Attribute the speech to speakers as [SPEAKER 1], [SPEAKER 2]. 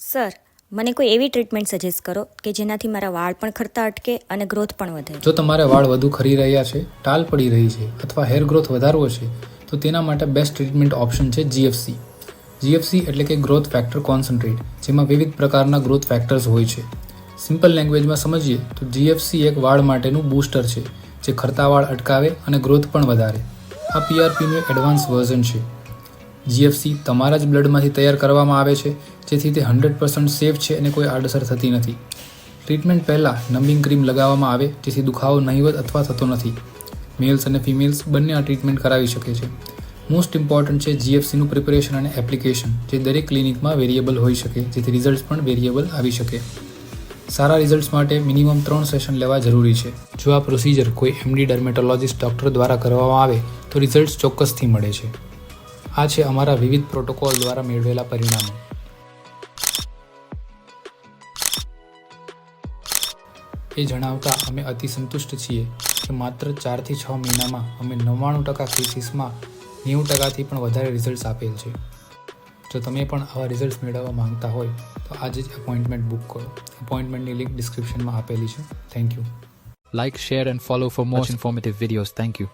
[SPEAKER 1] Sir, મને કોઈ એવી ટ્રીટમેન્ટ સજેસ્ટ કરો કે જેનાથી મારા વાળ પણ ખરતા અટકે અને ગ્રોથ પણ વધે.
[SPEAKER 2] જો તમારે વાળ વધુ ખરી રહ્યા છે, ટાલ પડી રહી છે અથવા હેર ગ્રોથ વધારવો છે તો તેના માટે બેસ્ટ ટ્રીટમેન્ટ ઓપ્શન છે GFC. GFC એટલે કે ગ્રોથ ફેક્ટર કોન્સન્ટ્રેટ, જેમાં વિવિધ પ્રકારના ગ્રોથ ફેક્ટર્સ હોય છે. સિમ્પલ લેંગ્વેજમાં સમજીએ તો GFC એક વાળ માટેનું બૂસ્ટર છે જે ખરતા વાળ અટકાવે અને ગ્રોથ પણ વધારે. આ PRPનું એડવાન્સ વર્ઝન છે. GFC તમારા જ બ્લડમાંથી તૈયાર કરવામાં આવે છે, જેથી તે 100% સેફ છે અને કોઈ આડઅસર થતી નથી. ટ્રીટમેન્ટ પહેલાં નંબિંગ ક્રીમ લગાવવામાં આવે જેથી દુખાવો નહિવત અથવા થતો નથી. મેલ્સ અને ફિમેલ્સ બંને આ ટ્રીટમેન્ટ કરાવી શકે છે. મોસ્ટ ઇમ્પોર્ટન્ટ છે GFCનું પ્રિપરેશન અને એપ્લિકેશન, જે દરેક ક્લિનિકમાં વેરિયેબલ હોઈ શકે, જેથી રિઝલ્ટ પણ વેરિયેબલ આવી શકે. સારા રિઝલ્ટ્સ માટે મિનિમમ 3 સેશન લેવા જરૂરી છે. જો આ પ્રોસિજર કોઈ MD ડર્મેટોલોજિસ્ટ ડૉક્ટર દ્વારા કરવામાં આવે તો રિઝલ્ટ્સ ચોક્કસથી મળે છે. આ છે અમારા વિવિધ પ્રોટોકોલ દ્વારા મેળવેલા પરિણામો. એ જણાવતા અમે અતિ સંતુષ્ટ છીએ કે માત્ર 4 થી 6 મહિનામાં અમે 99% કેસીસમાં 90%થી પણ વધારે રિઝલ્ટ્સ આપેલ છે. જો તમે પણ આવા રિઝલ્ટ્સ મેળવવા માંગતા હોય તો આજે જ એપોઇન્ટમેન્ટ બુક કરો. એપોઇન્ટમેન્ટની લિંક ડિસ્ક્રિપ્શનમાં આપેલી છે. Thank you.
[SPEAKER 3] Like, share and follow for more informative videos. Thank you.